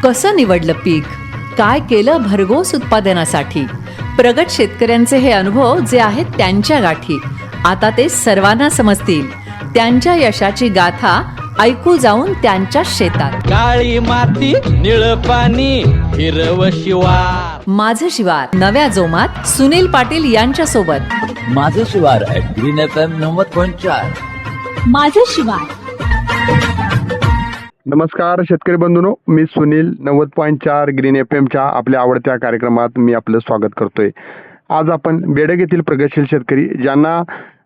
कसं निवडलं पीक, काय केलं भरघोस उत्पादनासाठी. प्रगत शेतकऱ्यांचे हे अनुभव जे आहेत त्यांच्या गाठी, आता ते सर्वांना समजतील. त्यांच्या यशाची गाथा ऐकू जाऊन त्यांच्या शेतात. काळी माती निळ पाणी हिरव शिवार. माझं शिवार नव्या जोमात सुनील पाटील यांच्या सोबत. माझं शिवार ग्रीन FM 90.4. माझं शिवार. नमस्कार शेतकरी बंधूंनो, मी सुनील 90.4 ग्रीन FMच्या आपल्या आवडत्या कार्यक्रमात मी आपलं स्वागत करतोय. आज आपण बेडग येथील प्रगतशील शेतकरी, ज्यांना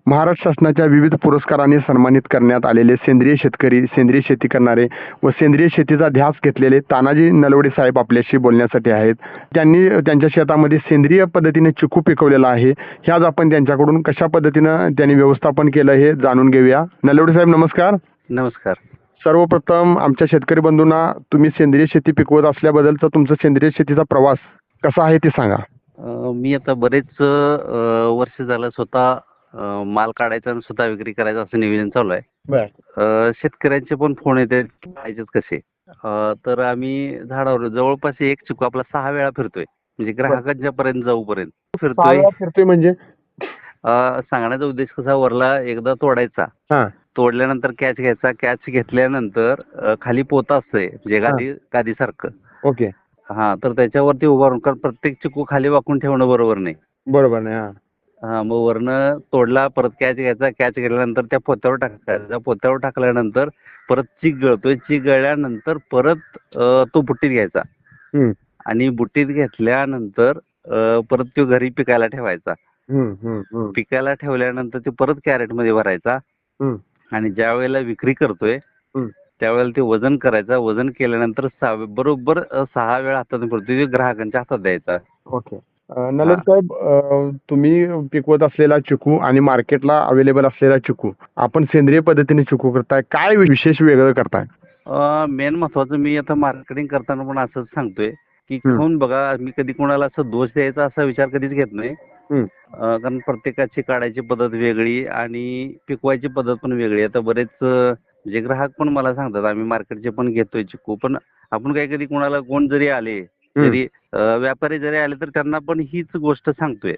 महाराष्ट्र शासनाच्या विविध पुरस्कारांनी सन्मानित करण्यात आलेले सेंद्रिय शेतकरी, सेंद्रिय शेती करणारे व सेंद्रिय शेतीचा ध्यास घेतलेले तानाजी नलवडे साहेब आपल्याशी बोलण्यासाठी आहेत. त्यांनी त्यांच्या शेतामध्ये सेंद्रिय पद्धतीने चिकू पिकवलेला आहे. हे आज आपण त्यांच्याकडून कशा पद्धतीनं त्यांनी व्यवस्थापन केलं हे जाणून घेऊया. नलवडे साहेब नमस्कार. नमस्कार. सर्वप्रथम आमच्या शेतकरी बंधूंना तुम्ही सेंद्रिय शेती पिकवत असल्याबद्दलचा तुमचा सेंद्रिय शेतीचा प्रवास कसा आहे ते सांगा. मी आता बरेच वर्ष झालं स्वतः माल काढायचा आणि स्वतः विक्री करायचा असं नियोजन चालू आहे. शेतकऱ्यांचे पण फोन येते पाहिजेच कसे, तर आम्ही झाडावर जवळपास एक चिकू आपला 6 वेळा फिरतोय, म्हणजे ग्राहकांच्या पर्यंत जाऊपर्यंत फिरतोय. म्हणजे सांगण्याचा उद्देश कसा, वरला एकदा तोडायचा, तोडल्यानंतर कॅच घ्यायचा, कॅच घेतल्यानंतर खाली पोता असतंय म्हणजे गादीसारखं. ओके. हा, तर त्याच्यावरती उभारून, कारण प्रत्येक चिकू खाली वाकून ठेवणं बरोबर नाही. बरोबर नाही. हा, मग वरनं तोडला, परत कॅच घ्यायचा, कॅच घेतल्यानंतर त्या पोत्यावर टाकायचा, पोत्यावर टाकल्यानंतर परत चीक गळतोय, चीक गळल्यानंतर परत तो बुट्टीत घ्यायचा आणि बुट्टीत घेतल्यानंतर परत तो घरी पिकायला ठेवायचा. पिकायला ठेवल्यानंतर ते परत कॅरेटमध्ये भरायचा आणि ज्या वेळेला विक्री करतोय त्यावेळेला ते वजन करायचं. वजन केल्यानंतर बरोबर 6 वेळा हातातून पडतोय, ते ग्राहकांच्या हातात द्यायचा. ओके. नलवडे साहेब, तुम्ही पिकवत असलेला चिकू आणि मार्केटला अवेलेबल असलेला चिकू, आपण सेंद्रिय पद्धतीने चिकू करताय, काय विशेष वेगळं करताय? मेन महत्वाचं, मी आता मार्केटिंग करताना पण असंच सांगतोय की खाऊन बघा. मी कधी कोणाला असं दोष द्यायचा असा विचार कधीच घेत नाही, कारण प्रत्येकाची काढायची पद्धत वेगळी आणि पिकवायची पद्धत पण वेगळी. आता बरेच जे ग्राहक पण मला सांगतात, आम्ही मार्केटचे पण घेतोय चिकू, पण आपण काही कधी कोणाला कोण जरी आले, जरी व्यापारी जरी आले तर त्यांना पण हीच गोष्ट सांगतोय.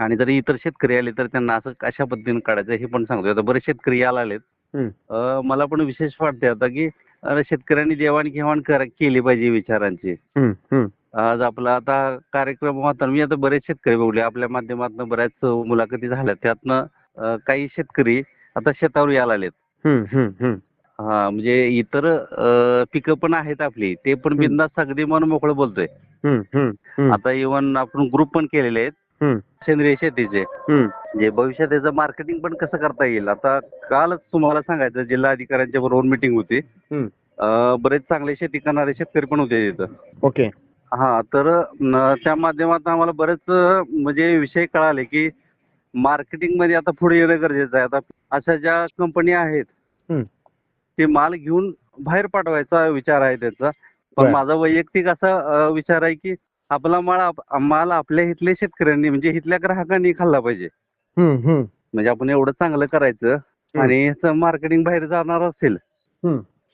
आणि जरी इतर शेतकरी आले तर त्यांना असं कशा पद्धतीने काढायचं हे पण सांगतोय. आता बरेच शेतकरी यायला आलेत. मला पण विशेष वाटते आता की शेतकऱ्यांनी देवाणघेवाण केली पाहिजे विचारांची. आज आपला आता कार्यक्रम होता, मी आता बरेच शेतकरी बघले आपल्या माध्यमातून, बऱ्याच मुलाखती झाल्या, त्यातनं काही शेतकरी आता शेतावर यायला आलेत. हा, म्हणजे इतर पिकं पण आहेत आपली, ते पण बिनधास्त अगदी मन मोकळं बोलतोय. आता इव्हन आपण ग्रुप पण केलेले आहेत सेंद्रिय शेतीचे, जे भविष्यात त्याचं मार्केटिंग पण कसं करता येईल. आता कालच तुम्हाला सांगायचं, जिल्हा अधिकाऱ्यांच्या बरोबर मीटिंग होती, बरेच चांगले शेती करणारे शेतकरी पण होते तिथं. ओके. हा, तर त्या माध्यमातून आम्हाला बरेच म्हणजे विषय कळाले की मार्केटिंग मध्ये आता पुढे येणं गरजेचं आहे. आता अशा ज्या कंपनी आहेत ते माल घेऊन बाहेर पाठवायचा विचार आहे त्यांचा, पण माझा वैयक्तिक असा विचार आहे की आपला माल आपल्या इथल्या शेतकऱ्यांनी, म्हणजे इथल्या ग्राहकांनी खाल्ला पाहिजे. म्हणजे आपण एवढं चांगलं करायचं आणि याचं मार्केटिंग बाहेर जाणार असेल,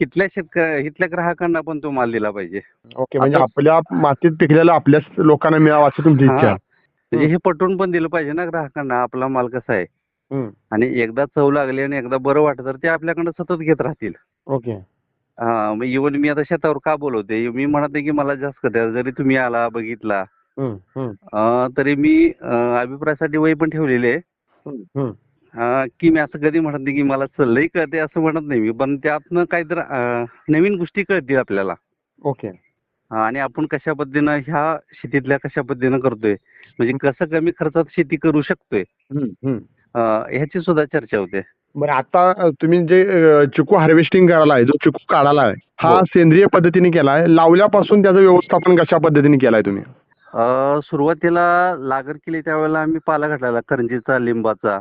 इथल्या ग्राहकांना पण तो माल दिला पाहिजे. ओके. म्हणजे आपल्या मातीत पिकलेला आपल्याच लोकांना मिळावा अशी तुमची इच्छा आहे. म्हणजे हे पटवून पण दिलं पाहिजे ना ग्राहकांना, आपला माल कसा आहे. आणि एकदा चव लागली आणि एकदा बरं वाटत तर ते आपल्याकडे सतत घेत राहतील. ओके. हा, मग इव्हन मी आता शेतावर का बोलवते, मी म्हणत नाही की मला जास्त द्या, जरी तुम्ही आला बघितला तरी मी अभिप्रायासाठी वही पण ठेवलेली आहे. की मी असं कधी म्हणत नाही की मला लई कळते असं म्हणत नाही मी, पण त्यातनं काहीतरी नवीन गोष्टी कळतील आपल्याला. ओके. आणि आपण कशा पद्धतीनं ह्या शेतीतल्या कशा पद्धतीनं करतोय, म्हणजे कसं कमी खर्चात शेती करू शकतोय, ह्याची सुद्धा चर्चा होते. बरं, आता तुम्ही जे चिकू हार्वेस्टिंग करायला आहे, जो चिकू काढायला आहे, हा सेंद्रिय पद्धतीने केलाय, लावल्यापासून त्याचं व्यवस्थापन कशा पद्धतीने केलाय तुम्ही? सुरुवातीला लागण केली त्यावेळेला आम्ही पाला घातलेला करंजीचा, लिंबाचा.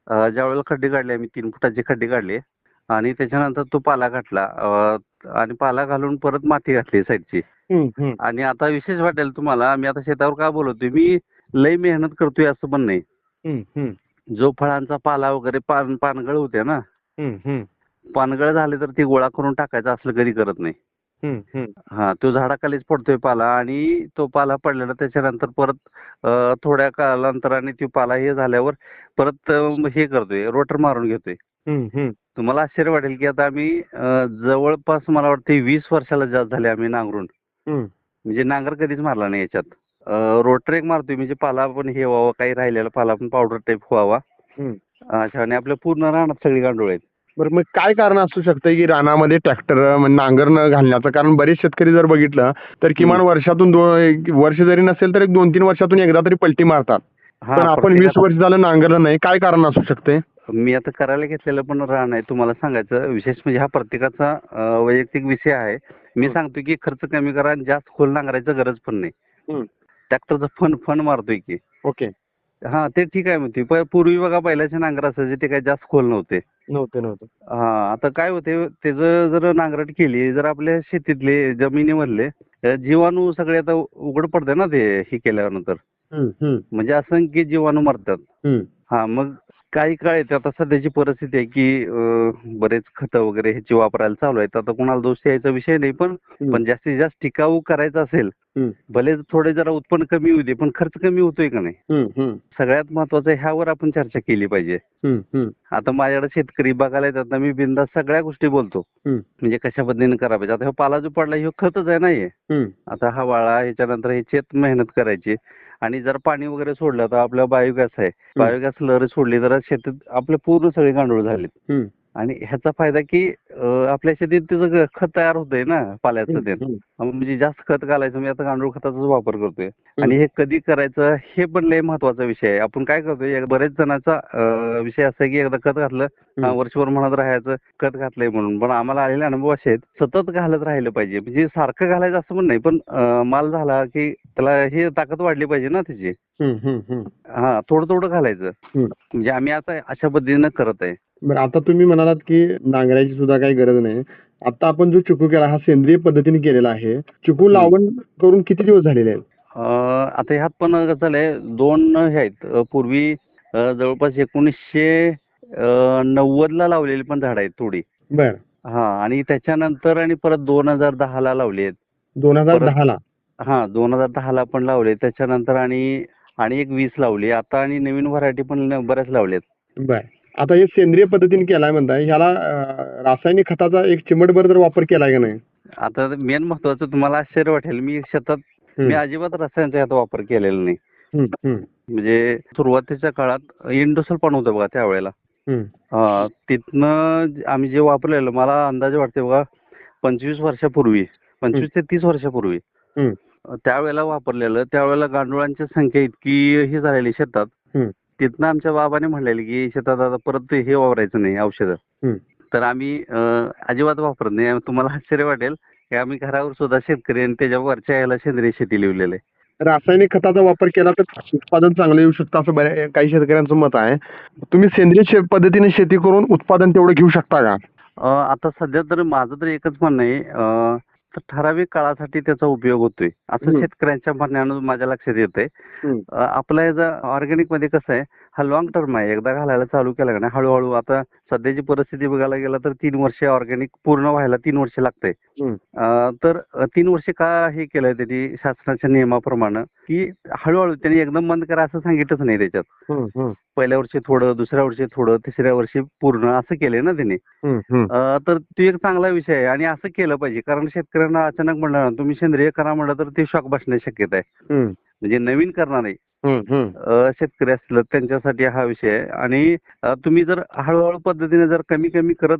ज्या वेळेला खड्डे काढले आम्ही 3 फुटाचे खड्डे काढले आणि त्याच्यानंतर तो पाला घातला आणि पाला घालून परत माती घातली साईडची. आणि आता विशेष वाटेल तुम्हाला, मी आता शेतावर का बोलतोय, मी लई मेहनत करतोय असं पण नाही. जो फळांचा पाला वगैरे पानगळ होते ना, पानगळ झाले तर ते गोळा करून टाकायचं असलं कधी करत नाही. हा, तो झाडाखालीच पडतोय पाला आणि तो पाला पडलेला त्याच्यानंतर परत थोड्या कालांतराने तो पाला हे झाल्यावर परत हे करतोय, रोटर मारून घेतोय. तुम्हाला आश्चर्य वाटेल की आता आम्ही जवळपास मला वाटतं 20 वर्षाला जास्त झाले आम्ही नांगरून. म्हणजे नांगर कधीच मारला नाही याच्यात. रोटर एक मारतोय म्हणजे पाला पण हे व्हावं, काही राहिलेला पाला पण पावडर टाईप व्हावा. अच्छा, आणि आपल्या पूर्ण रानात सगळी गांडूळ आहेत. बरं, मग काय कारण असू शकतं की रानामध्ये ट्रॅक्टर नांगर न घालण्याचं? कारण बरेच शेतकरी जर बघितलं तर किमान वर्षातून वर्ष जरी नसेल तर एक 2-3 वर्षातून एकदा तरी पलटी मारतात. हा, पण आपण 20 वर्ष झालं नांगरलं नाही, काय कारण असू शकते? मी आता करायला घेतलेलं पण रान आहे. तुम्हाला सांगायचं विशेष म्हणजे हा प्रत्येकाचा वैयक्तिक विषय आहे. मी सांगतो की खर्च कमी करा आणि जास्त खोल नांगरायचं गरज पण नाही. ट्रॅक्टरचा फन मारतोय की. ओके. हा, ते ठीक आहे म्हणते. पूर्वी बघा बैलाचे नांगर असायचे ते काही जास्त खोल नव्हते. हा, आता काय होते त्याचं जर नांगरट केली जर आपल्या शेतीतले जमिनीमधले जीवाणू सगळे आता उघड पडते ना ते हे केल्यानंतर. म्हणजे असंख्य जीवाणू मरतात. हा, मग काही काळ येते. आता सध्याची परिस्थिती आहे की बरेच खतं वगैरे ह्याची वापरायला चालू आहेत. आता कोणाला दोष द्यायचा विषय नाही, पण जास्तीत जास्त टिकाऊ करायचं असेल, भले थोडे जरा उत्पन्न कमी होऊ दे पण खर्च कमी होतोय का नाही, सगळ्यात महत्वाचं ह्यावर आपण चर्चा केली पाहिजे. आता माझ्याकडे शेतकरी बघायला येतात ना, मी बिनधास्त सगळ्या गोष्टी बोलतो. म्हणजे कशा पद्धतीने करायला पाहिजे. आता हा पाला जो पडला हे खतच आहे ना हे. आता हा वाळा ह्याच्यानंतर ह्याच्यात मेहनत करायची आणि जर पाणी वगैरे सोडलं तर आपल्या बायोगॅस आहे, बायोगॅस लहर सोडली तर शेतीत आपले पूर्ण सगळे गांडूळ झालेत. आणि ह्याचा फायदा की आपल्या शेतीत त्याचं खत तयार होतंय ना पाल्याचं. ते म्हणजे जास्त खत घालायचं. मी आता गांडूळ खताचाच वापर करतोय. आणि हे कधी करायचं हे पण लय महत्वाचा विषय आहे. आपण काय करतोय बरेच जणांचा विषय असा आहे की एकदा खत घातलं वर्षभर म्हणत राहायचं खत घातलंय म्हणून. पण आम्हाला आलेले अनुभव असे आहेत सतत घालत राहिलं पाहिजे. म्हणजे सारखं घालायचं असं पण नाही, पण माल झाला की त्याला हे ताकद वाढली पाहिजे ना त्याची. हा, थोडं थोडं घालायचं. म्हणजे आम्ही आता अशा पद्धतीनं करत आहे. बरं, आता तुम्ही म्हणालात की नांगरायची सुद्धा काही गरज नाही. आता आपण जो चिकू केला हा सेंद्रिय पद्धतीने केलेला आहे. चिकू लावण करून किती दिवस झालेले आहेत? आता ह्यात पण कसं झालंय 2 हे आहेत. पूर्वी जवळपास 1990 ला लावलेली पण झाड आहेत थोडी. बर. हा, आणि त्याच्यानंतर आणि परत 2010 ला लावली आहेत. 2010 ला? हा, 2010 ला पण लावले. त्याच्यानंतर आणि एक 20 लावली आता आणि नवीन व्हरायटी पण बऱ्याच लावल्यात. बर. आता हे सेंद्रिय पद्धतीने केलाय म्हणताय, ह्याला रासायनिक खताचा एक चिमटभर जर वापर केलाय का नाही? आता मेन महत्वाचं तुम्हाला आश्चर्य वाटेल, मी शेतात मी अजिबात रसायनाचा ह्याचा वापर केलेला नाही. म्हणजे सुरुवातीच्या काळात इंडोसल पण होतं बघा त्यावेळेला. तिथनं आम्ही जे वापरलेलं मला अंदाजे वाटते बघा 25 वर्षापूर्वी, 25 ते 30 वर्षापूर्वी त्यावेळेला वापरलेलं. त्यावेळेला गांडुळांची संख्या इतकी ही झालेली शेतात. तिथनं आमच्या बाबाने म्हणलेलं की शेतात आता परत हे वापरायचं नाही औषधं. तर आम्ही अजिबात वापरत नाही. तुम्हाला आश्चर्य वाटेल की आम्ही घरावर सुद्धा शेतकरी आणि त्याच्या वरच्या याला सेंद्रिय शेती लिहिलेलं आहे. रासायनिक खताचा वापर केला तर उत्पादन चांगलं येऊ शकतं असं काही शेतकऱ्यांचं मत आहे. तुम्ही सेंद्रिय पद्धतीने शेती करून उत्पादन तेवढं घेऊ शकता का? आता सध्या तर माझं तर एकच म्हणणं आहे, तर ठराविक काळासाठी त्याचा उपयोग होतोय असं शेतकऱ्यांच्या म्हणण्यानं माझ्या लक्षात येतंय. आपल्या याचा ऑर्गॅनिक मध्ये कसं आहे, हा लॉंग टर्म आहे. एकदा घालायला चालू केला का नाही हळूहळू. आता सध्याची परिस्थिती बघायला गेला तर 3 वर्ष ऑर्गॅनिक पूर्ण व्हायला 3 वर्ष लागतंय. तर 3 वर्ष का हे केलंय त्यांनी शासनाच्या नियमाप्रमाणे की हळूहळू त्यांनी एकदम बंद करा असं सांगितलंच नाही त्याच्यात. पहिल्या वर्षी थोडं, दुसऱ्या वर्षी थोडं, तिसऱ्या वर्षी पूर्ण असं केलंय ना त्यांनी. तर तो एक चांगला विषय आहे आणि असं केलं पाहिजे. कारण शेतकऱ्यांना अचानक म्हणलं तुम्ही सेंद्रिय करा म्हणलं तर ते शॉक बसण्याची शक्यता आहे. म्हणजे नवीन करणारे शेतकरी असतील त्यांच्यासाठी हा विषय आहे. आणि तुम्ही जर हळूहळू पद्धतीने जर कमी कमी करत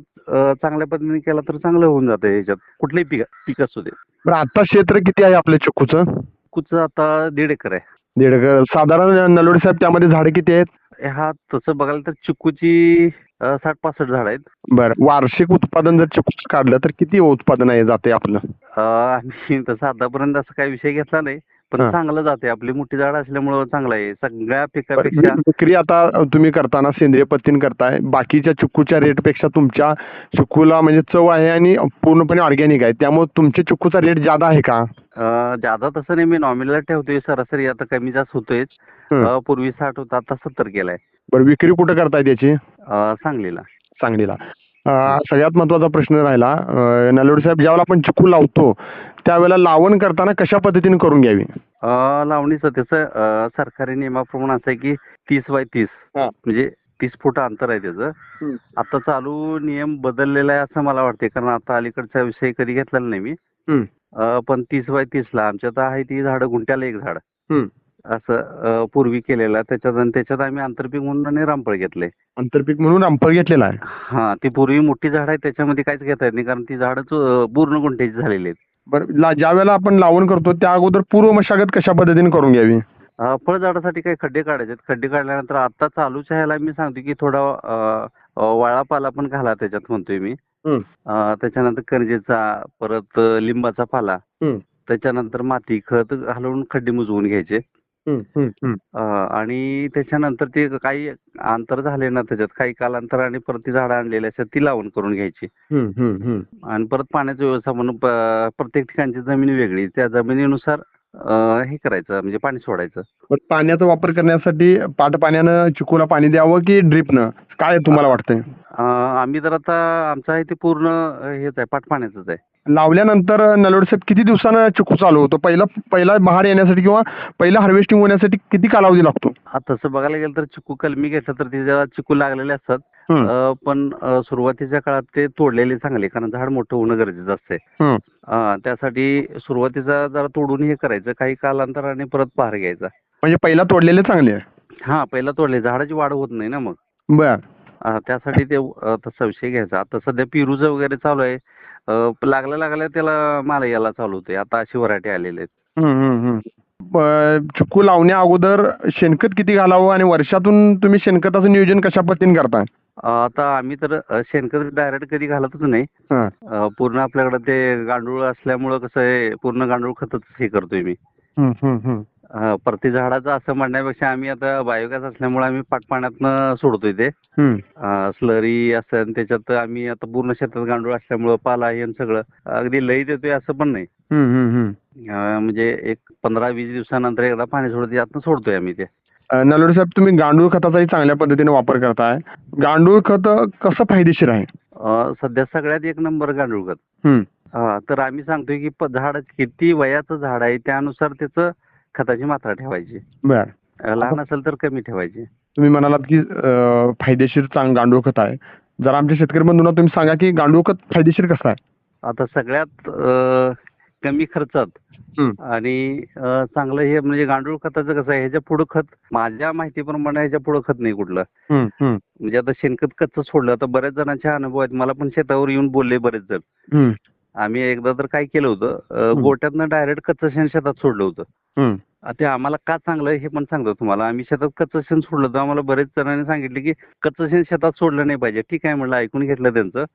चांगल्या पद्धतीने केला तर चांगलं होऊन जातं याच्यात कुठलंही पीक असू दे. बरं, आता क्षेत्र किती आहे आपल्या चिकूचं? चिकूचं आता 1.5 एकर आहे. 1.5 एकर. साधारण नलवडे साहेब त्यामध्ये झाडे किती आहेत? हा, तसं बघायला तर चिकूची 60-65 झाड आहेत. बरं, वार्षिक उत्पादन जर चिकूचं काढलं तर किती उत्पादन आहे जाते आपलं? आम्ही तसं आतापर्यंत असं काही विषय घेतला नाही, पण चांगलं जाते. आपली मोठी झाड असल्यामुळं चांगलं आहे सगळ्या पिकापेक्षा. विक्री आता तुम्ही करताना सेंद्रिय पद्धतीने करताय, बाकीच्या चिकूच्या रेट पेक्षा तुमच्या चिकूला म्हणजे चव आहे आणि पूर्णपणे ऑर्गॅनिक आहे, त्यामुळे तुमच्या चिकूचा रेट जादा आहे का? जादा तसं नाही, मी नॉमिनल ठेवतोय. सरासरी आता कमी जास्त होतोयच. पूर्वी 60 होता आता 70 केलाय. बरं, विक्री कुठं करताय त्याची? सांगलीला. सांगलीला. सगळ्यात महत्वाचा प्रश्न राहिला नलवडे साहेब, ज्यावेळेला आपण चिकू लावतो त्यावेळेला लावण करताना कशा पद्धतीने करून घ्यावी? लावणीचं त्याचं सरकारी नियमाप्रमाणे असं आहे की 30x30 हा. म्हणजे 30 फूट अंतर आहे त्याचं. आता चालू नियम बदललेला आहे असं मला वाटते, कारण आता अलीकडचा विषय कधी घेतलेला नाही मी. पण 30x30 ला आमच्यात आहे ती झाडं, गुंट्याला एक झाड असं पूर्वी केलेलं. त्याच्यात आम्ही आंतरपीक म्हणून आणि रामफळ घेतले. आंतरपीक म्हणून रामफळ घेतलेला आहे. हा, ती पूर्वी मोठी झाड आहे, त्याच्यामध्ये काहीच घेता येत नाही कारण ती झाडच पूर्ण गुंठ्याची झालेली आहेत. बरं, ज्या वेळेला आपण लावण करतो त्या अगोदर पूर्व मशागत कशा पद्धतीने करून घ्यावी? फळझाडासाठी काही खड्डे काढायचे. खड्डे काढल्यानंतर आता चालूच्या ह्याला मी सांगतो की थोडा वाळा पाला पण घाला त्याच्यात म्हणतोय मी. त्याच्यानंतर करजेचा, परत लिंबाचा पाला, त्याच्यानंतर माती खत घालून खड्डे मुजवून घ्यायचे. आणि त्याच्यानंतर ते काही अंतर झाले ना त्याच्यात काही कालांतराने परत ती झाडं आणलेली असतात ती लावण करून घ्यायची. आणि परत पाण्याचं व्यवस्थापन, प्रत्येक ठिकाणची जमीन वेगळी, त्या जमिनीनुसार हे करायचं म्हणजे पाणी सोडायचं. पाण्याचा वापर करण्यासाठी पाट पाण्यानं चिकूला पाणी द्यावं की ड्रिपनं, काय तुम्हाला वाटतंय? आम्ही तर आता आमचं आहे ते पूर्ण हेच आहे, पाट पाण्याचंच आहे. लावल्यानंतर नलवडे साहेब किती दिवसानं चिकू चालू होतो? पहिला बहार येण्यासाठी किंवा पहिला हार्वेस्टिंग होण्यासाठी किती कालावधी लागतो? तसं बघायला गेलं तर चिकू कलमी घेतलं तर त्याच्यात चिकू लागलेले असतात. पण सुरुवातीच्या काळात ते तोडलेले चांगले, कारण झाड मोठं होणं गरजेचं असते. त्यासाठी सुरुवातीचा जरा तोडून हे करायचं, काही कालांतराने परत बहार घ्यायचा. म्हणजे पहिला तोडलेले चांगले? हा, पहिला तोडले, झाडाची वाढ होत नाही ना मग. बर. त्यासाठी ते तसा विषय घ्यायचा. आता सध्या पेरूचं वगैरे चालू आहे. लागल्या त्याला माल यायला चालू होते. आता अशी व्हरायटी आलेली आहेत. चिकू लावण्या अगोदर शेणखत किती घालावं आणि वर्षातून तुम्ही शेणखताचं नियोजन कशा पद्धतीने करता? आता आम्ही तर शेणखत डायरेक्ट कधी घालतच नाही. पूर्ण आपल्याकडे ते गांडूळ असल्यामुळं कसं आहे, पूर्ण गांडूळ खतच हे करतोय मी. प्रति झाडाचं असं म्हणण्यापेक्षा आम्ही आता बायोगॅस असल्यामुळे आम्ही पाटपाण्यातनं सोडतोय ते स्लरी असं. आणि त्याच्यात आम्ही आता पूर्ण शेतात गांडूळ असल्यामुळं पाला हे सगळं अगदी लई देतोय असं पण नाही. म्हणजे एक 15-20 दिवसानंतर एकदा पाणी सोडतो, यातनं सोडतोय आम्ही ते. नलवडे साहेब, तुम्ही गांडूळ खताचाही चांगल्या पद्धतीने वापर करताय. गांडूळ खत कसं फायदेशीर आहे? सध्या सगळ्यात एक नंबर गांडूळ खत. तर आम्ही सांगतोय की झाड किती वयाचं झाड आहे त्यानुसार त्याचं खताची मात्रा ठेवायची. बर. लहान असेल तर कमी ठेवायची. तुम्ही म्हणालात की फायदेशीर गांडूळ खत आहे. जरा आमच्या शेतकरी बंधूंना तुम्ही सांगा की गांडूळ खत फायदेशीर कसं आहे? आता सगळ्यात कमी खर्चात आणि चांगलं हे म्हणजे गांडूळ खताचं कसं आहे, ह्याच्या पुढं खत माझ्या माहितीप्रमाणे ह्याच्या पुढं खत नाही कुठलं. म्हणजे आता शेणखत कच्चं सोडलं, आता बऱ्याच जणांचे अनुभव आहेत. मला पण शेतावर येऊन बोलले बरेच जण. आम्ही एकदा तर काय केलं होतं, गोट्यातनं डायरेक्ट कच्चं शेण शेतात सोडलं होतं. ते आम्हाला का चांगलं हे पण सांगतो तुम्हाला. आम्ही शेतात कच्चं शेण सोडलं तर आम्हाला बरेच जणांनी सांगितले की कच्चं शेण शेतात सोडलं नाही पाहिजे. ठीक आहे म्हणलं, ऐकून घेतलं त्यांचं.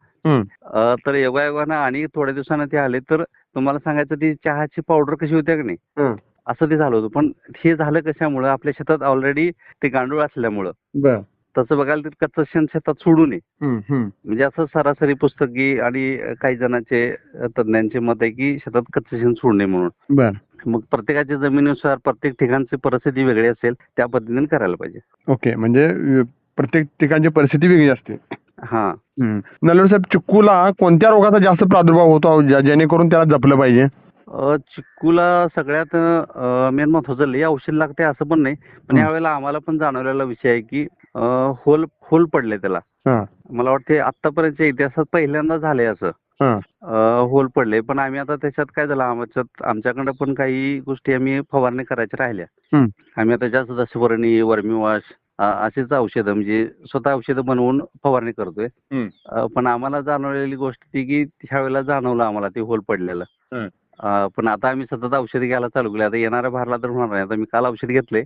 तर योगायोगानं आणि थोड्या दिवसानं ते आले तर तुम्हाला सांगायचं, ती चहाची पावडर कशी होत्या की नाही असं ते झालं होतं. पण हे झालं कशामुळं, आपल्या शेतात ऑलरेडी ते गांडूळ असल्यामुळं. तसं बघायला तर कच्चं शेण शेतात सोडू नये. म्हणजे असं सरासरी पुस्तकी आणि काही जणांचे तज्ञांचे मत आहे की शेतात कच्चं शेण सोडू नये म्हणून. मग प्रत्येकाच्या जमिनीनुसार प्रत्येक ठिकाणची परिस्थिती वेगळी असेल, त्या पद्धतीने करायला पाहिजे. ओके, म्हणजे प्रत्येक ठिकाणची परिस्थिती वेगळी असते. हा. नलवडे साहेब, चिक्कूला कोणत्या रोगाचा जास्त प्रादुर्भाव होतो जेणेकरून त्याला जपलं पाहिजे? चिक्कूला सगळ्यात मेन महत्वाचं लई औषध लागते असं पण नाही. पण यावेळेला आम्हाला पण जाणवलेला विषय आहे की होल पडले त्याला. मला वाटते आतापर्यंतच्या इतिहासात पहिल्यांदा झालंय असं. होल पडले. पण आम्ही आता त्याच्यात काय झालं, आमच्याकडे पण काही गोष्टी आम्ही फवारणी करायच्या राहिल्या. आम्ही आता जास्त दशपर्णी, वर्मीवॉश अशीच औषधं म्हणजे स्वतः औषधं बनवून फवारणी करतोय. पण आम्हाला जाणवलेली गोष्ट ती की ह्यावेळेला जाणवलं आम्हाला ते होल पडलेलं. पण आता आम्ही सतत औषध घ्यायला चालू केली. आता येणाऱ्या भारला तर होणार नाही. आता मी काल औषध घेतले.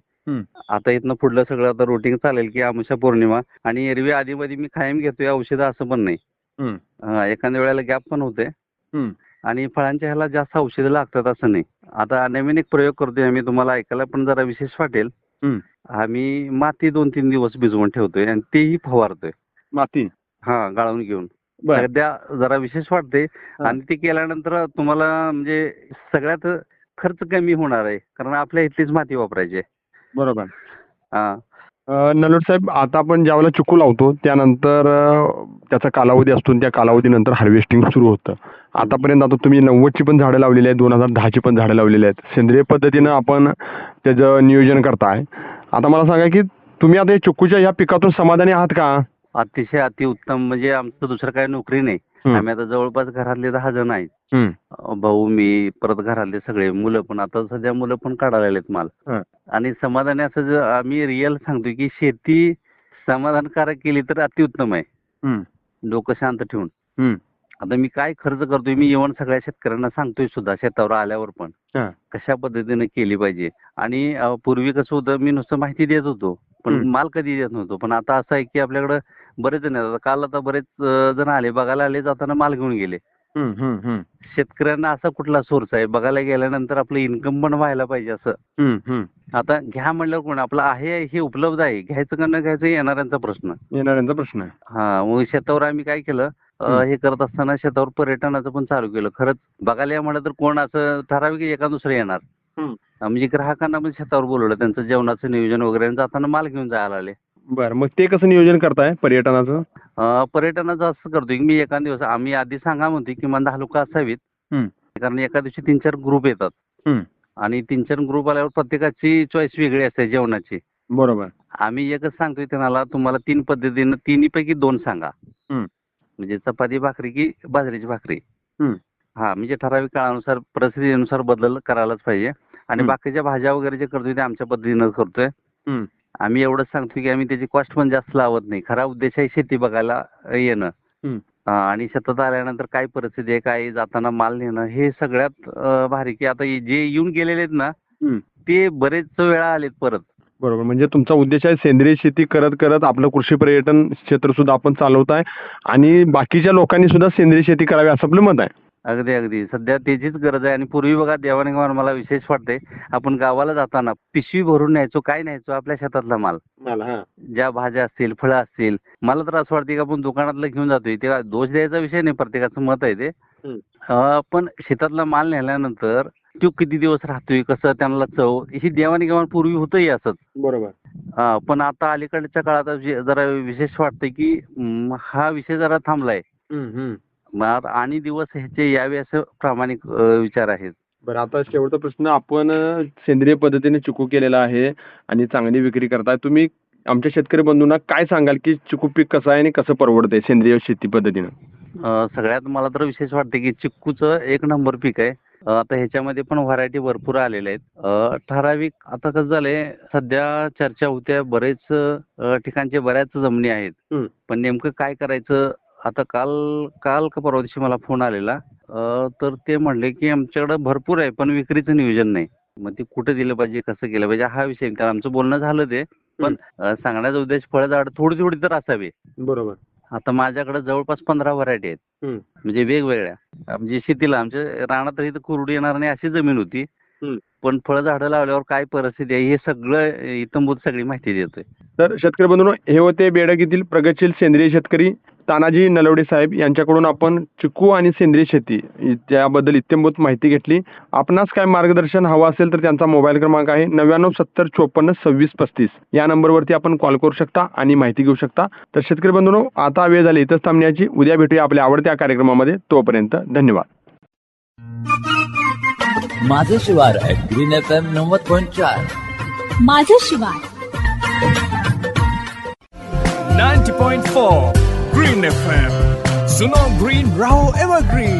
आता इथनं पुढलं सगळं आता रुटीन चालेल की अमावस्या पौर्णिमा आणि एरवी आधीमध्ये मी कायम घेतोय औषधं असं पण नाही. एखाद्या वेळेला गॅप पण होते आणि फळांच्या ह्याला जास्त औषधं लागतात असं नाही. आता नवीन एक प्रयोग करतोय आम्ही, तुम्हाला ऐकायला पण जरा विशेष वाटेल. आम्ही माती 2-3 दिवस भिजवून ठेवतोय आणि तेही फवारतोय. माती गाळून घेऊन. सध्या जरा विशेष वाटते. आणि ते केल्यानंतर तुम्हाला म्हणजे सगळ्यात खर्च कमी होणार आहे, कारण आपल्या इथलीच माती वापरायची आहे. बरोबर. नलोट साहेब, आता आपण ज्यावेळेला चिकू लावतो त्यानंतर त्याचा कालावधी असतो आणि त्या कालावधीनंतर हार्वेस्टिंग सुरू होतं. आतापर्यंत आता तुम्ही 90ची पण झाडं लावलेली आहेत, 2010ची पण झाडं लावलेली आहेत. सेंद्रिय पद्धतीनं आपण त्याचं नियोजन करताय. आता मला सांगा की तुम्ही आता या चिकूच्या या पिकातून समाधानी आहात का? अतिशय अतिउत्तम. म्हणजे आमचं दुसरं काही नोकरी नाही. आम्ही आता जवळपास घरातले 10 जण आहेत. हं. भाऊ, मी, परत घरातले सगळे मुलं पण. आता सध्या मुलं पण काढायला लागलेत माल. आणि समाधानी असं आम्ही रिअल सांगतोय की शेती समाधानकारक केली तर अतिउत्तम आहे. डोकं शांत ठेवून. आता मी काय खर्च करतोय, मी इव्हन सगळ्या शेतकऱ्यांना सांगतोय सुद्धा शेतावर आल्यावर पण कशा पद्धतीने केली पाहिजे. आणि पूर्वी कसं होतं, मी नुसतं माहिती देत होतो पण माल कधी देत नव्हतो. पण आता असं आहे की आपल्याकडे बरेच जण आहेत. काल आता बरेच जण आले, बघायला आले, जाताना माल घेऊन गेले. शेतकऱ्यांना असा कुठला सोर्स आहे, बघायला गेल्यानंतर आपलं इन्कम पण व्हायला पाहिजे असं. आता घ्या म्हणल्यावर कोण आपलं आहे, हे उपलब्ध आहे, घ्यायचं का न घ्यायचं येणाऱ्यांचा प्रश्न. हा, मग शेतावर आम्ही काय केलं, हे करत असताना शेतावर पर्यटनाचं पण चालू केलं. खरंच बघायला या म्हणलं तर कोण असं ठराविक एका दुसरं येणार. म्हणजे ग्राहकांना पण शेतावर बोलवलं, त्यांचं जेवणाचं नियोजन वगैरे, जाताना माल घेऊन जायला आले. बरं, मग ते कसं नियोजन करताय पर्यटनाचं? पर्यटनाचं असं करतोय की मी एका दिवस, आम्ही आधी सांगा म्हणतोय किमान 10 लोक असावीत. कारण एका दिवशी 3-4 ग्रुप येतात. आणि 3-4 ग्रुप आल्यावर प्रत्येकाची चॉईस वेगळी असते जेवणाची. बरोबर. आम्ही एकच सांगतोय त्यांना, तुम्हाला 3 पद्धतीनं 3पैकी 2 सांगा. म्हणजे चपाती भाकरी की बाजरीची भाकरी. हा, म्हणजे ठराविक काळानुसार परिस्थितीनुसार बदल करायलाच पाहिजे. आणि बाकीच्या भाज्या वगैरे जे करतोय ते आमच्या पद्धतीनं करतोय. आम्ही एवढंच सांगतोय की आम्ही त्याची कॉस्ट पण जास्त लावत नाही. खरा उद्देश आहे शेती बघायला येणं. आणि शेतात आल्यानंतर काय परिस्थिती आहे, काय जाताना माल नेणं, हे सगळ्यात भारी. की आता जे येऊन गेलेले आहेत ना, ते बरेच वेळा आलेत परत. बरोबर. म्हणजे तुमचा उद्देश आहे सेंद्रिय शेती करत करत आपलं कृषी पर्यटन क्षेत्र सुद्धा आपण चालवताय आणि बाकीच्या लोकांनी सुद्धा सेंद्रिय शेती करावी असं आपलं मत आहे. अगदी अगदी सध्या त्याचीच गरज आहे. आणि पूर्वी बघा, देवाणघेवाण मला विशेष वाटते, आपण गावाला जाताना पिशवी भरून न्यायचो, काय न्यायचो, आपल्या शेतातला माल. ज्या भाज्या असतील, फळं असतील. मला तर असं वाटतं की आपण दुकानातलं घेऊन जातोय, तेव्हा दोष द्यायचा विषय नाही, प्रत्येकाचं मत आहे ते. पण शेतातला माल नेल्यानंतर तो किती दिवस राहतोय, कसं त्यांना चव, ही देवाणघेवाण पूर्वी होतंही असंच. बरोबर. पण आता अलीकडच्या काळात जरा विशेष वाटतंय की हा विषय जरा थांबलाय. आणि दिवस ह्याचे यावे असं प्रामाणिक विचार आहेत. बरं, आता शेवटचा प्रश्न, आपण सेंद्रिय पद्धतीने चिकू केलेला आहे आणि चांगली विक्री करताय. तुम्ही आमच्या शेतकरी बंधूंना काय सांगाल की चिकू पीक कसं आहे आणि कसं परवडतंय सेंद्रिय शेती पद्धतीनं? सगळ्यात मला तर विशेष वाटतं की चिक्कूचं 1 नंबर पीक आहे. आता ह्याच्यामध्ये पण व्हरायटी भरपूर आलेल्या आहेत. ठराविक आता कसं झालंय, सध्या चर्चा होत्या, बरेच ठिकाणचे बऱ्याच जमिनी आहेत. पण नेमकं काय करायचं, आता काल का परवा दिवशी मला फोन आलेला, तर ते म्हणले की आमच्याकडे भरपूर आहे पण विक्रीचं नियोजन नाही. मग ते कुठे दिलं पाहिजे, कसं केलं पाहिजे, हा विषय. कारण आमचं बोलणं झालं ते, पण सांगण्याचा उद्देश फळझाड थोडी थोडी तर असावी. बरोबर. आता माझ्याकडे जवळपास 15 व्हरायटी आहेत. म्हणजे वेगवेगळ्या. म्हणजे शेतीला आमच्या रानात इथं कुरडी येणार नाही अशी जमीन होती. पण फळझाडं लावल्यावर काय परिस्थिती आहे हे सगळं इतंभूत सगळी माहिती देतोय. तर शेतकरी बंधूंनो, हे होते बेडग येथील प्रगतशील सेंद्रिय शेतकरी तानाजी नलवडे साहेब यांच्याकडून आपण चिकू आणि सेंद्रिय शेती त्याबद्दल इत्यंभूत माहिती घेतली. आपणास काय मार्गदर्शन हवं असेल तर त्यांचा मोबाईल क्रमांक आहे 9970542635. या नंबरवरती आपण कॉल करू शकता आणि माहिती घेऊ शकता. तर शेतकरी बंधूंनो, आता वेळ झाली इथंच थांबण्याची. उद्या भेटूया आपल्या आवडत्या कार्यक्रमामध्ये. तोपर्यंत धन्यवाद. माझं शिवार ग्रीन FM 90.4. माझं शिवार 90.4 Green FM. सुनो ग्रीन, रहो एवरग्रीन.